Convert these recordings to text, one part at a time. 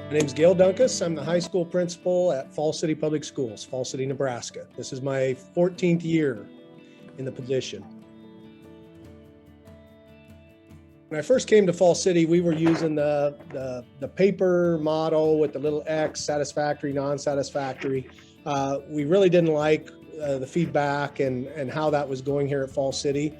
My name's Gale Dunkhas. I'm the high school principal at Falls City Public Schools, Falls City, Nebraska. This is my 14th year in the position. When I first came to Falls City, we were using the paper model with the little X, satisfactory, non-satisfactory. We really didn't like the feedback and how that was going here at Falls City.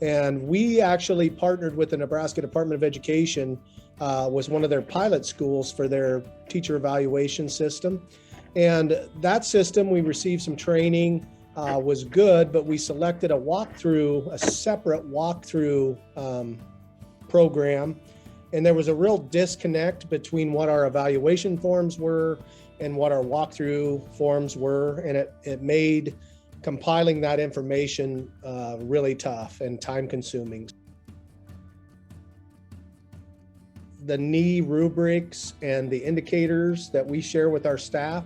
And we actually partnered with the Nebraska Department of Education, was one of their pilot schools for their teacher evaluation system. And that system, we received some training, was good, but we selected a separate walkthrough program. And there was a real disconnect between what our evaluation forms were and what our walkthrough forms were. And it made compiling that information really tough and time consuming. The NEE rubrics and the indicators that we share with our staff,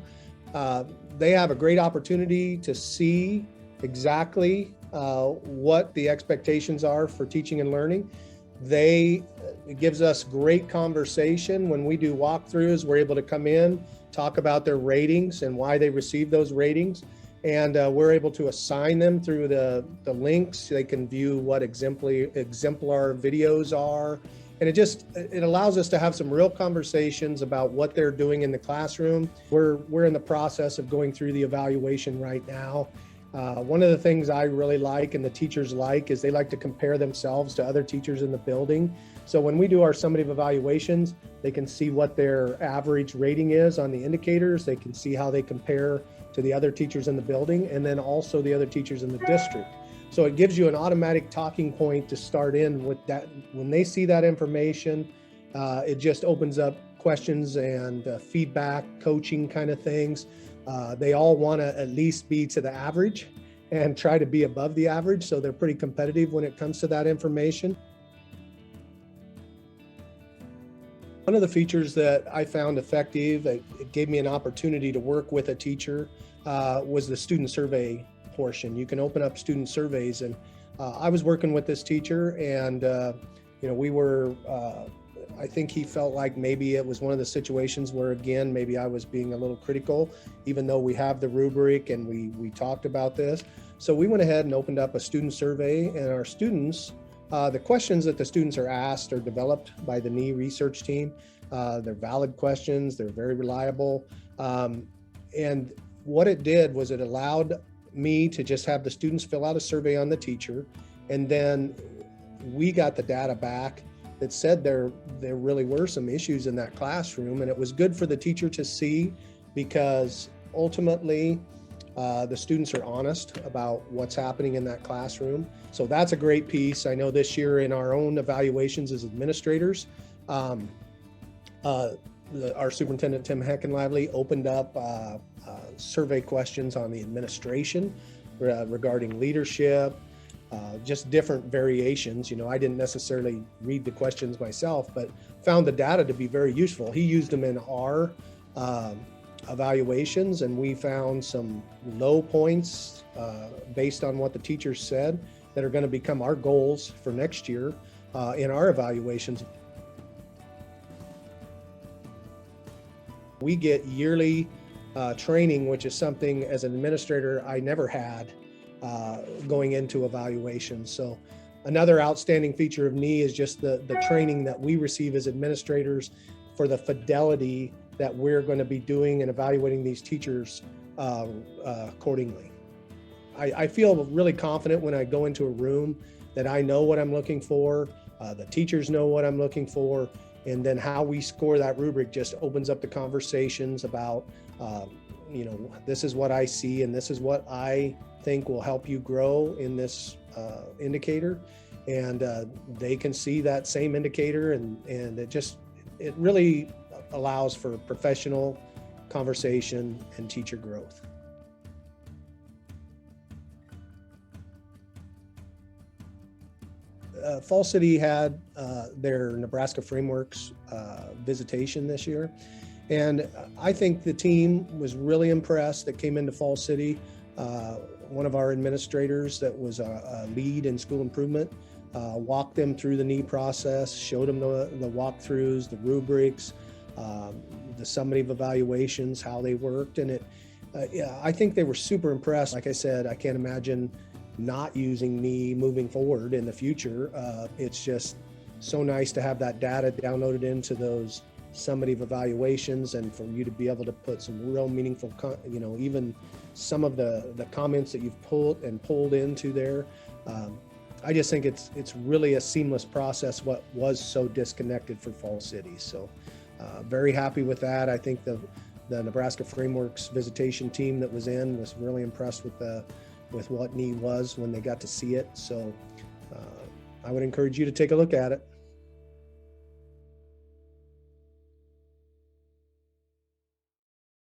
they have a great opportunity to see exactly what the expectations are for teaching and learning. It gives us great conversation. When we do walkthroughs, we're able to come in, talk about their ratings and why they received those ratings. And we're able to assign them through the links. They can view what exemplar videos are. And it allows us to have some real conversations about what they're doing in the classroom. We're in the process of going through the evaluation right now. One of the things I really like and the teachers like is they like to compare themselves to other teachers in the building. So when we do our summative evaluations, they can see what their average rating is on the indicators. They can see how they compare to the other teachers in the building and then also the other teachers in the district. So it gives you an automatic talking point to start in with that. When they see that information, it just opens up questions and feedback, coaching kind of things. They all want to at least be to the average and try to be above the average. So they're pretty competitive when it comes to that information. One of the features that I found effective, it gave me an opportunity to work with a teacher, was the student survey portion. You can open up student surveys, and I was working with this teacher, and we were. I think he felt like maybe it was one of the situations where, again, maybe I was being a little critical, even though we have the rubric and we talked about this. So we went ahead and opened up a student survey, and our students, the questions that the students are asked are developed by the NEE research team. They're valid questions. They're very reliable. And what it did was it allowed me to just have the students fill out a survey on the teacher, and then we got the data back that said there really were some issues in that classroom, and it was good for the teacher to see because ultimately the students are honest about what's happening in that classroom. So that's a great piece. I know this year in our own evaluations as administrators, our superintendent, Tim Heckenlively, opened up survey questions on the administration regarding leadership, just different variations. I didn't necessarily read the questions myself, but found the data to be very useful. He used them in our evaluations, and we found some low points based on what the teachers said that are going to become our goals for next year in our evaluations. We get yearly training, which is something as an administrator I never had going into evaluations. So another outstanding feature of NEE is just the training that we receive as administrators for the fidelity that we're going to be doing and evaluating these teachers accordingly. I feel really confident when I go into a room that I know what I'm looking for, the teachers know what I'm looking for, and then how we score that rubric just opens up the conversations about, this is what I see and this is what I think will help you grow in this indicator. And they can see that same indicator, and it really allows for professional conversation and teacher growth. Falls City had their Nebraska Frameworks visitation this year, and I think the team was really impressed that came into Falls City. One of our administrators that was a lead in school improvement walked them through the NEE process, showed them the walkthroughs, the rubrics, the summative evaluations, how they worked. And yeah, I think they were super impressed. Like I said, I can't imagine not using NEE moving forward in the future. It's just so nice to have that data downloaded into those summative evaluations, and for you to be able to put some real meaningful, even some of the comments that you've pulled into there. I just think it's really a seamless process, what was so disconnected for Fall City. So very happy with that. I think the Nebraska Frameworks visitation team that was was really impressed with what NEE was when they got to see it. So I would encourage you to take a look at it.